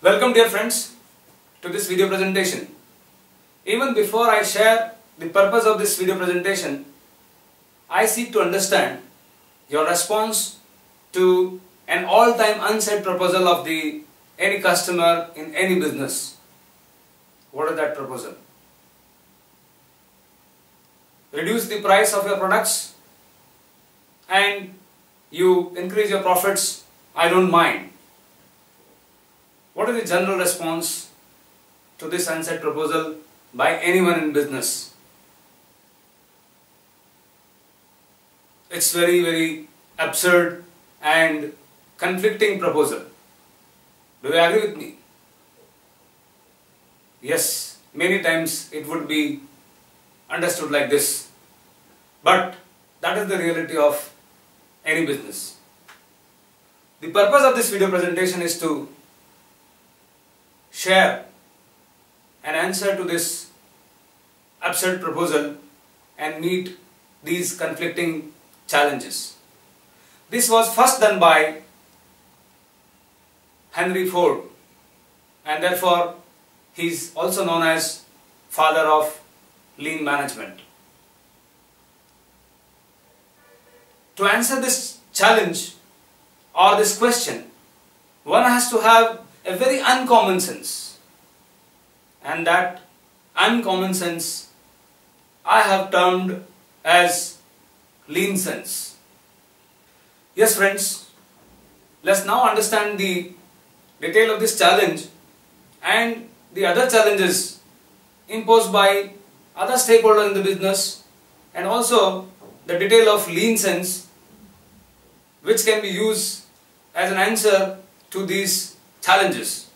Welcome dear friends to this video presentation. Even before I share the purpose of this video presentation, I seek to understand your response to an all-time unsaid proposal of any customer in any business. What is that proposal? Reduce the price of your products and you increase your profits, I don't mind. What is the general response to this unsaid proposal by anyone in business? It's very absurd and conflicting proposal. Do you agree with me? Yes, many times it would be understood like this. But that is the reality of any business. The purpose of this video presentation is to share an answer to this absurd proposal and meet these conflicting challenges. This was first done by Henry Ford, and therefore he is also known as father of lean management. To answer this challenge or this question, one has to have a very uncommon sense, and that uncommon sense I have termed as lean sense. Yes friends, let's now understand the detail of this challenge and the other challenges imposed by other stakeholders in the business, and also the detail of lean sense which can be used as an answer to these challenges.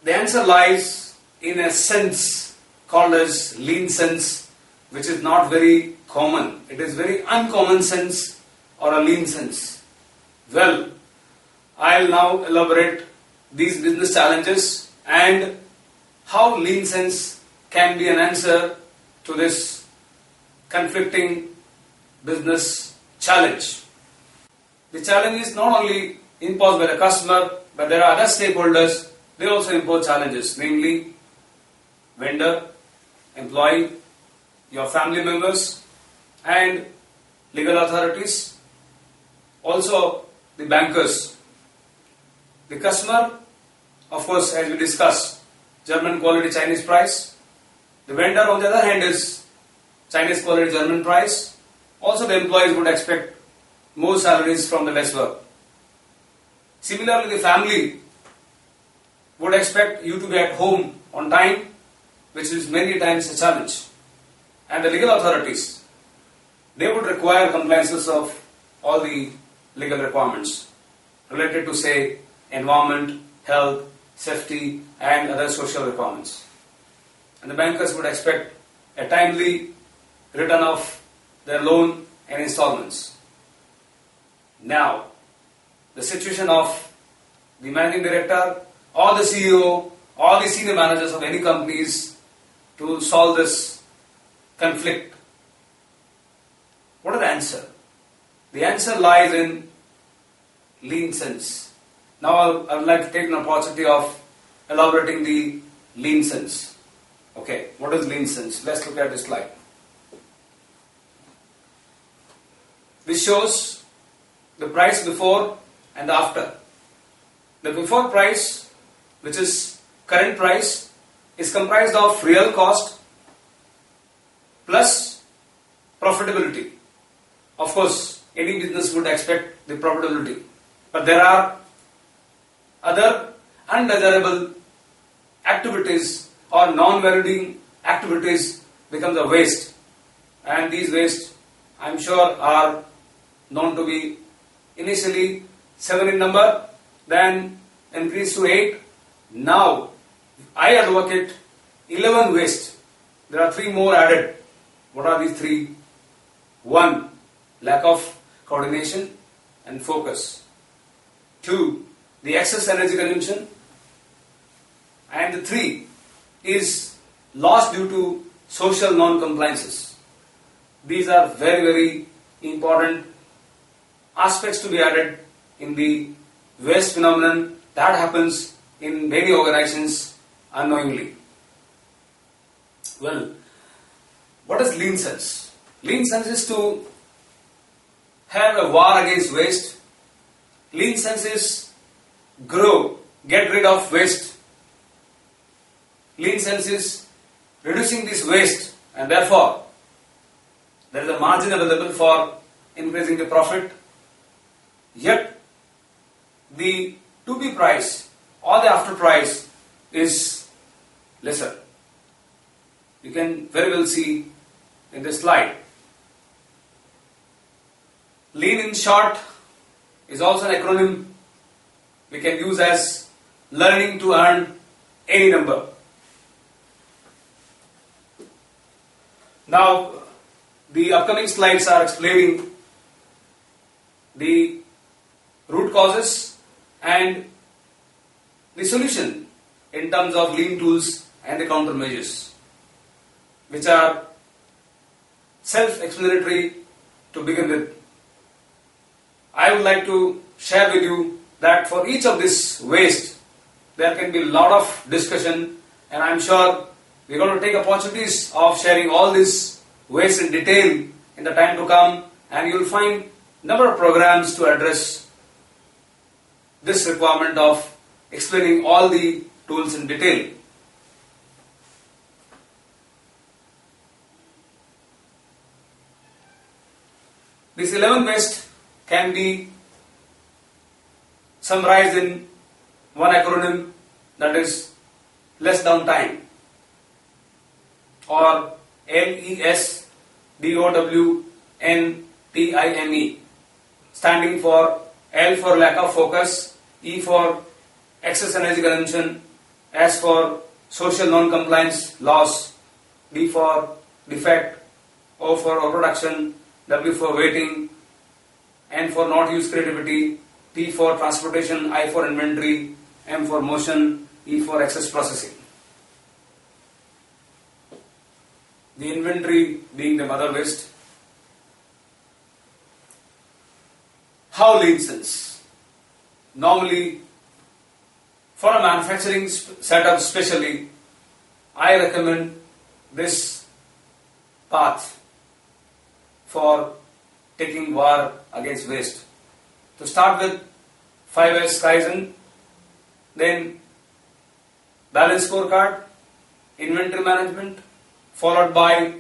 The answer lies in a sense called as lean sense, which is not very common. It is very uncommon sense or a lean sense. Well, I'll now elaborate these business challenges and how lean sense can be an answer to this conflicting business challenge. The challenge is not only imposed by the customer, but there are other stakeholders. They also impose challenges, namely vendor, employee, your family members, and legal authorities, also the bankers. The customer, of course, as we discussed, German quality Chinese price. The vendor, on the other hand, is Chinese quality German price. Also, the employees would expect more salaries from the less work. Similarly, the family would expect you to be at home on time, which is many times a challenge. And the legal authorities, they would require compliances of all the legal requirements related to, say, environment, health, safety, and other social requirements. And the bankers would expect a timely return of their loan and installments. Now, the situation of the managing director or the CEO or the senior managers of any companies to solve this conflict. What is the answer? The answer lies in lean sense. Now I would like to take an opportunity of elaborating the lean sense. Okay, what is lean sense? Let's look at this slide. This shows the price before and after. The before price, which is current price, is comprised of real cost plus profitability. Of course, any business would expect the profitability, but there are other undesirable activities or non-valuing activities becomes a waste, and these waste, I'm sure, are known to be initially 7 in number, then increased to 8. Now I advocate 11 waste. There are 3 more added. What are these 3? 1, lack of coordination and focus. 2, the excess energy consumption. And the 3 is loss due to social non-compliances. These are very important aspects to be added in the waste phenomenon that happens in many organizations unknowingly. Well, what is lean sense? Lean sense is to have a war against waste. Lean sense is grow, get rid of waste. Lean sense is reducing this waste, and therefore there is a margin available for increasing the profit. Yet the to be price or the after price is lesser. You can very well see in this slide. Lean in short is also an acronym we can use as learning to earn any number. Now, the upcoming slides are explaining the root causes and the solution in terms of lean tools and the countermeasures, which are self-explanatory to begin with. I would like to share with you that for each of this waste, there can be a lot of discussion, and I am sure we are going to take opportunities of sharing all this waste in detail in the time to come, and you will find number of programs to address this requirement of explaining all the tools in detail. This 11 waste can be summarized in one acronym, that is less downtime, or LESDOWNTIME, standing for L for lack of focus, E for excess energy consumption, S for social non-compliance loss, D for defect, O for overproduction, W for waiting, N for not use creativity, T for transportation, I for inventory, M for motion, E for excess processing. The inventory being the mother waste. How lean sense? Normally, for a manufacturing setup especially, I recommend this path for taking war against waste. To start with 5S Kaizen, then balance scorecard, inventory management, followed by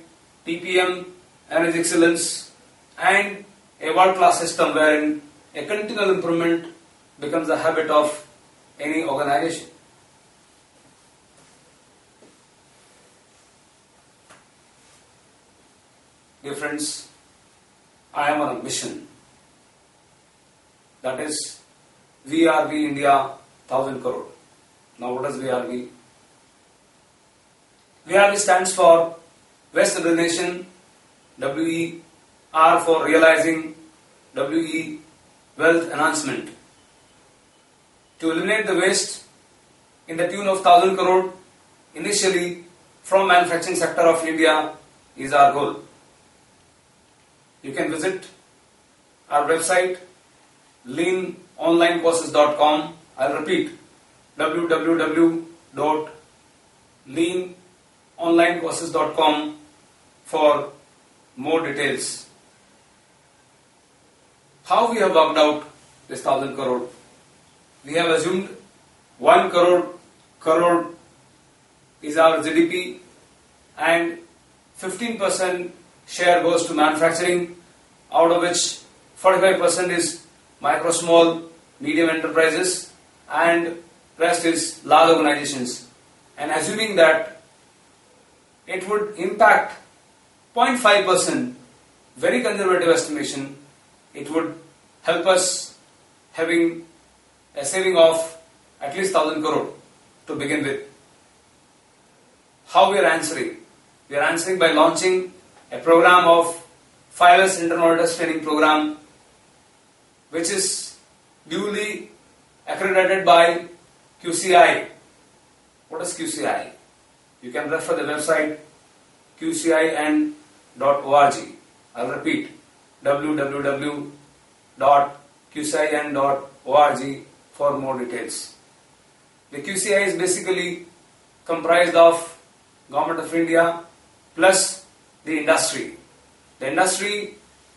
TPM, energy excellence, and a world-class system wherein a continual improvement becomes a habit of any organization. Dear friends, I am on a mission. That is VRV India 1000 crore. Now what is VRV? VRV stands for Waste Elimination, WE, R for Realizing, WE, Wealth Enhancement. To eliminate the waste in the tune of 1000 crore initially from manufacturing sector of India is our goal. You can visit our website leanonlinecourses.com. I'll repeat, www.leanonlinecourses.com for more details. How we have worked out this 1000 crore? We have assumed 1 crore is our GDP and 15% share goes to manufacturing, out of which 45% is micro, small, medium enterprises and rest is large organizations. And assuming that it would impact 0.5%, very conservative estimation, it would help us having a saving of at least 1000 crore to begin with. How we are answering? We are answering by launching a program of 5S internal auditors training program, which is duly accredited by QCI. What is QCI? You can refer the website qcin.org. I'll repeat, www.qcin.org for more details. The QCI is basically comprised of Government of India plus the industry. The industry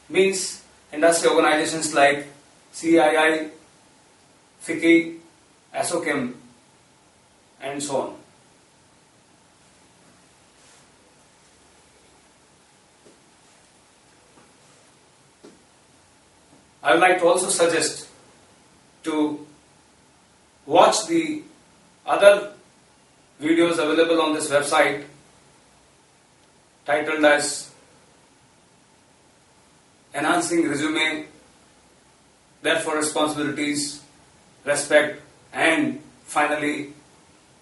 means industry organizations like CII, FICCI, ASSOCHEM and so on. I would like to also suggest to watch the other videos available on this website titled as Enhancing Resume, Therefore Responsibilities, Respect, and finally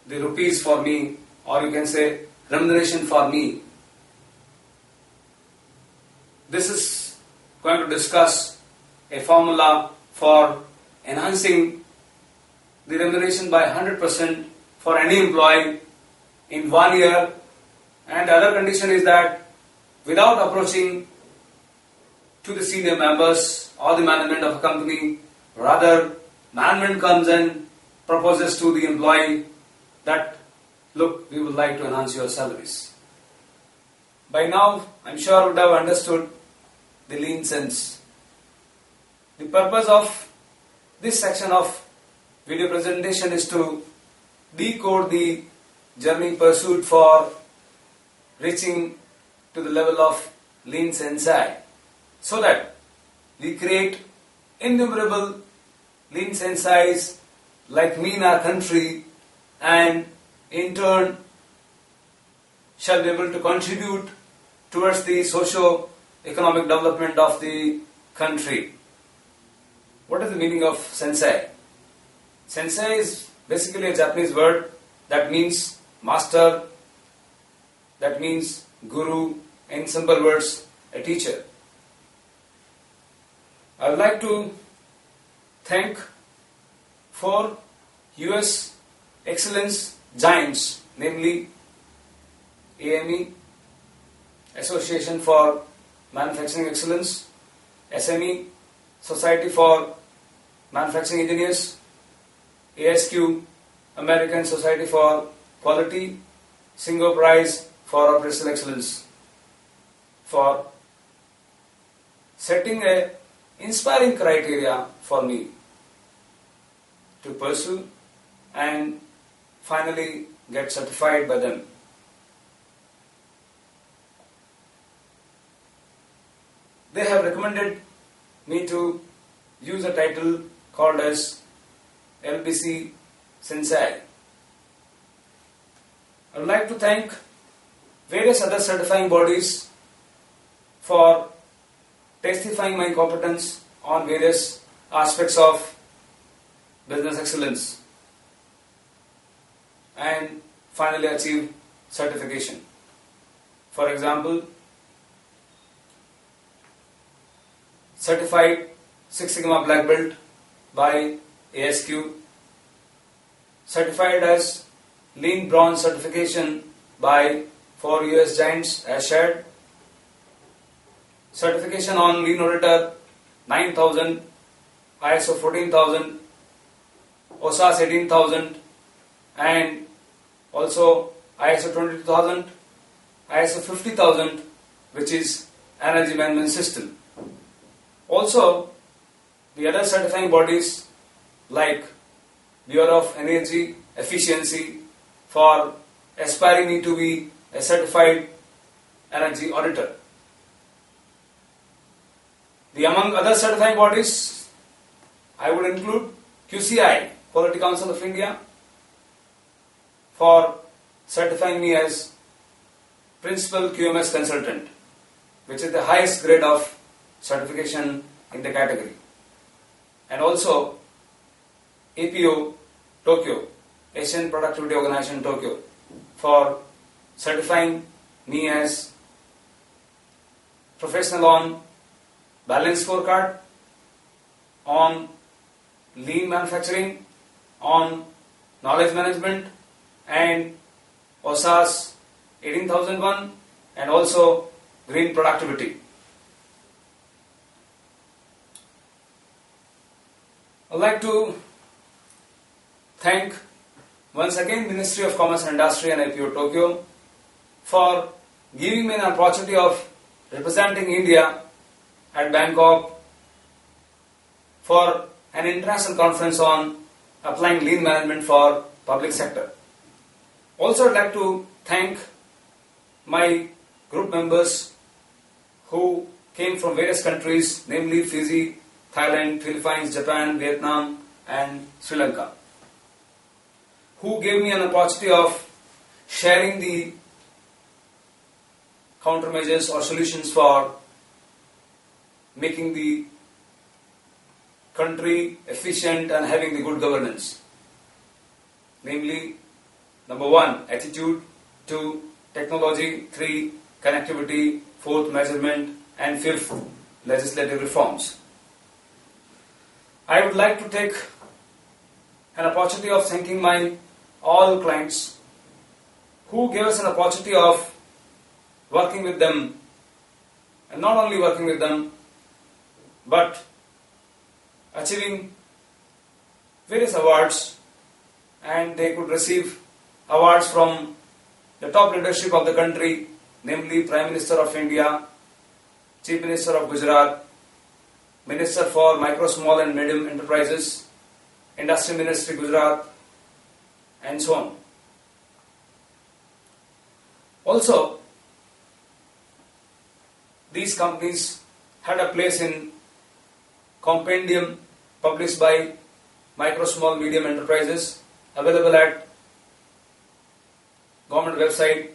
the rupees for me, or you can say remuneration for me. This is going to discuss a formula for enhancing the remuneration by 100% for any employee in 1 year, and the other condition is that without approaching to the senior members or the management of a company, rather management comes and proposes to the employee that, look, we would like to enhance your salaries. By now, I'm sure you would have understood the lean sense. The purpose of this section of video presentation is to decode the journey pursued for reaching to the level of lean sensei, so that we create innumerable lean senseis like me in our country, and in turn shall be able to contribute towards the socio-economic development of the country. What is the meaning of sensei? Sensei is basically a Japanese word that means master, that means guru, in simple words, a teacher. I would like to thank 4 US excellence giants, namely AME, Association for Manufacturing Excellence, SME, Society for Manufacturing Engineers, ASQ, American Society for Quality, Singo Prize for Operational Excellence, for setting a inspiring criteria for me to pursue and finally get certified by them. They have recommended me to use a title called as LBC Sensei. I would like to thank various other certifying bodies for testifying my competence on various aspects of business excellence and finally achieve certification. For example, certified Six Sigma Black Belt by ASQ, certified as Lean Bronze certification by 4 US giants as shared, certification on Lean Auditor 9000, ISO 14000, OSAS 18000, and also ISO 22000, ISO 50000, which is Energy Management System. Also, the other certifying bodies like Bureau of Energy Efficiency for aspiring me to be a certified energy auditor. Among other certifying bodies, I would include QCI, Quality Council of India, for certifying me as Principal QMS Consultant, which is the highest grade of certification in the category. And also APO Tokyo, Asian Productivity Organization Tokyo, for certifying me as professional on balance scorecard, on lean manufacturing, on knowledge management, and OSAS 18001, and also green productivity. I'd like to thank once again Ministry of Commerce and Industry and IPO Tokyo for giving me an opportunity of representing India at Bangkok for an international conference on applying lean management for public sector. Also, I'd like to thank my group members who came from various countries, namely Fiji, Thailand, Philippines, Japan, Vietnam and Sri Lanka, who gave me an opportunity of sharing the countermeasures or solutions for making the country efficient and having the good governance. Namely, number 1, attitude; 2, technology; 3, connectivity; 4th, measurement; and 5th, legislative reforms. I would like to take an opportunity of thanking my all clients who gave us an opportunity of working with them, and not only working with them but achieving various awards, and they could receive awards from the top leadership of the country, namely Prime Minister of India, Chief Minister of Gujarat, Minister for Micro, Small and Medium Enterprises, Industry Ministry Gujarat, and so on. Also, these companies had a place in compendium published by Micro, Small, Medium Enterprises, available at government website,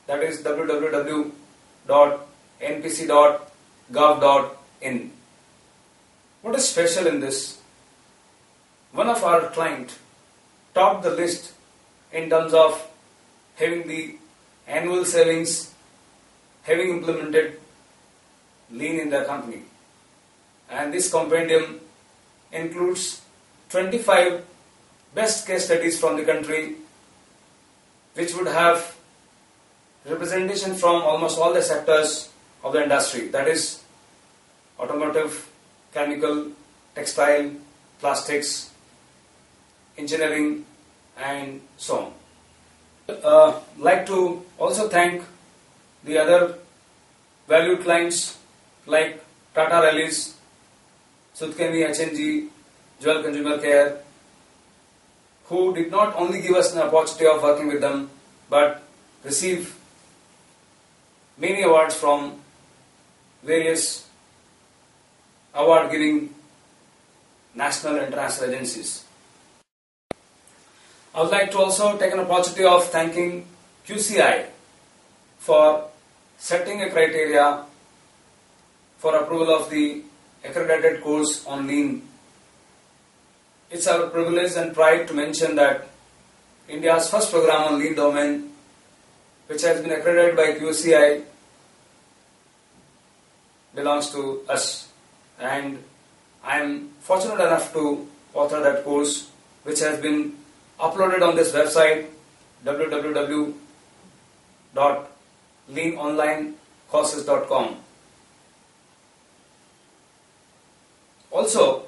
that is www.npc.gov.in. What is special in this? One of our client topped the list in terms of having the annual savings, having implemented lean in their company. And this compendium includes 25 best case studies from the country, which would have representation from almost all the sectors of the industry, that is automotive, chemical, textile, plastics, engineering and so on. Like to also thank the other valued clients like Tata Rallies, Sudkemi HNG, Jewel Consumer Care, who did not only give us an opportunity of working with them but receive many awards from various award giving national and international agencies. I would like to also take an opportunity of thanking QCI for setting a criteria for approval of the accredited course on lean. It's our privilege and pride to mention that India's first program on lean domain, which has been accredited by QCI, belongs to us, and I am fortunate enough to author that course, which has been uploaded on this website www.leanonlinecourses.com. Also,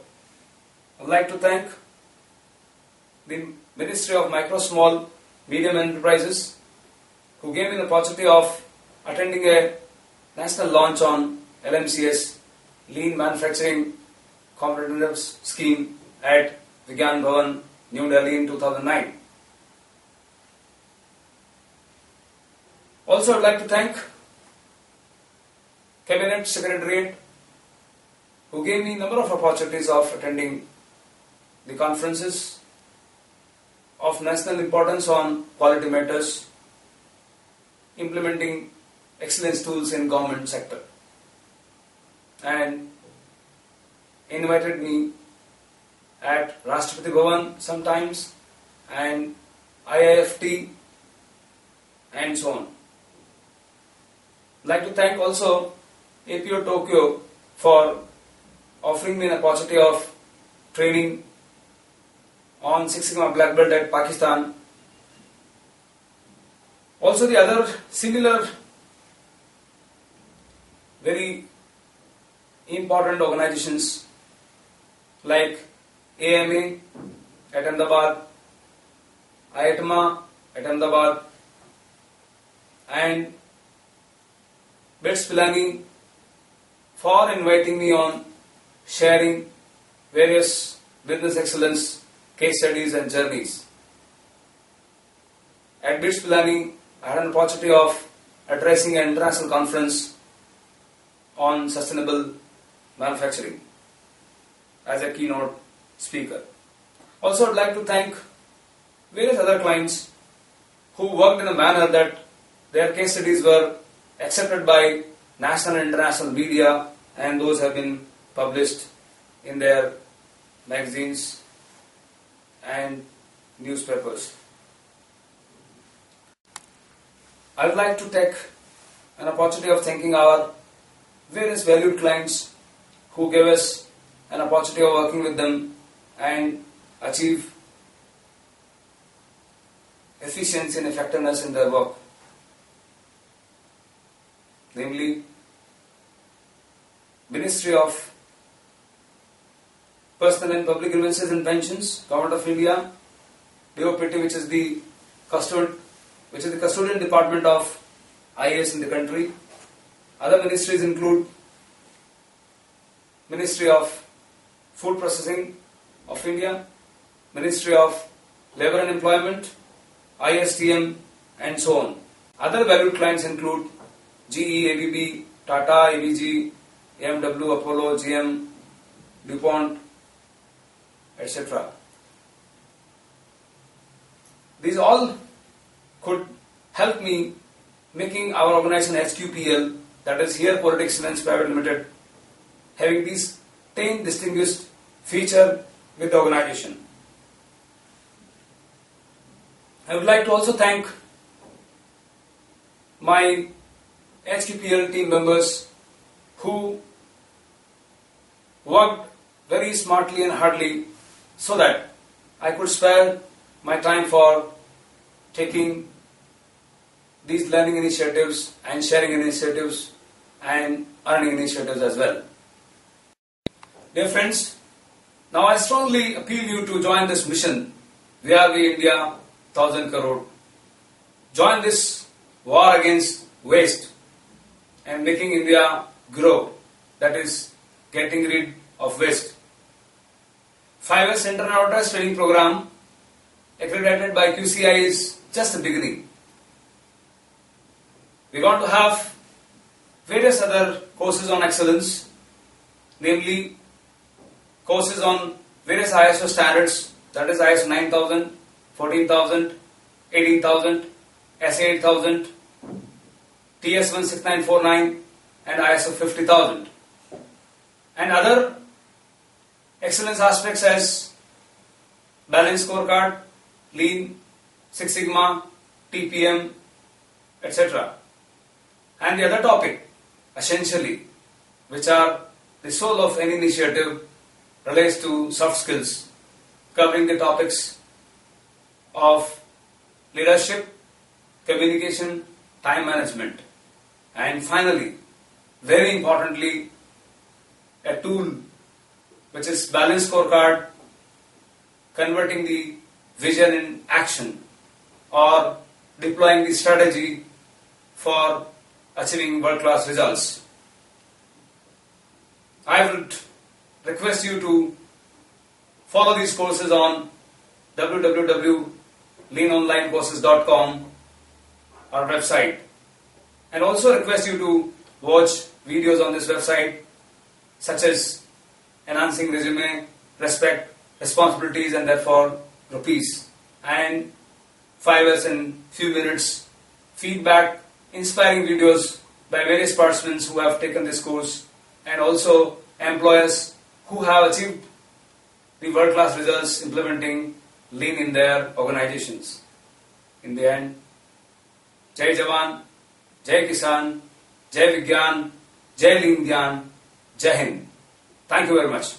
I would like to thank the Ministry of Micro, Small, Medium Enterprises, who gave me the opportunity of attending a national launch on LMCS, Lean Manufacturing Competitiveness Scheme at Vigyan Bhavan, New Delhi in 2009. Also, I would like to thank Cabinet Secretariat, who gave me a number of opportunities of attending the conferences of national importance on quality matters, implementing excellence tools in government sector, and invited me at Rashtrapati Bhavan sometimes and IIFT and so on. I'd like to thank also APO Tokyo for offering me an opportunity of training on Six Sigma Black Belt at Pakistan. Also the other similar very important organizations like AMA at Ahmedabad, IITMA at Ahmedabad, and BITS Pilani for inviting me on sharing various business excellence case studies and journeys. At BITS Pilani, I had an opportunity of addressing an international conference on sustainable manufacturing as a keynote speaker. Also, I'd like to thank various other clients who worked in a manner that their case studies were accepted by national and international media, and those have been published in their magazines and newspapers. I would like to take an opportunity of thanking our various valued clients who gave us an opportunity of working with them and achieve efficiency and effectiveness in their work. Namely, Ministry of Personal and Public Grievances and Pensions, Government of India, DOPT, which is the custodian department of IAS in the country. Other ministries include Ministry of Food Processing of India, Ministry of Labour and Employment, ISTM, and so on. Other valued clients include GE, ABB, Tata, ABG, AMW, Apollo, GM, DuPont, etc. These all could help me making our organization HQPL, that is Here Quality Excellence Private Limited, having these 10 distinguished features with the organization. I would like to also thank my HQPL team members who worked very smartly and hardly so that I could spare my time for taking these learning initiatives and sharing initiatives and earning initiatives as well. Dear friends, now I strongly appeal you to join this mission, We Are We India 1000 Crore. Join this war against waste and making India grow, that is, getting rid of waste. 5 years Center and Outdoors Training Program accredited by QCI is just the beginning. We are going to have various other courses on excellence, namely courses on various ISO standards, that is ISO 9000, 14000, 18000, SA 8000, TS 16949 and ISO 50000, and other excellence aspects as balance scorecard, lean, Six Sigma, TPM, etc. And the other topic, essentially, which are the soul of any initiative, relates to soft skills, covering the topics of leadership, communication, time management, and finally, very importantly, a tool which is balance scorecard, converting the vision in action or deploying the strategy for achieving world-class results. I would request you to follow these courses on www.leanonlinecourses.com, our website, and also request you to watch videos on this website such as enhancing resume, respect, responsibilities and therefore rupees, and 5 years in few minutes feedback, inspiring videos by various participants who have taken this course, and also employers who have achieved the world-class results implementing lean in their organizations. In the end, Jai Jawan, Jai Kisan, Jai Vigyan, Jai Lean Gyan, Jai Hind. Thank you very much.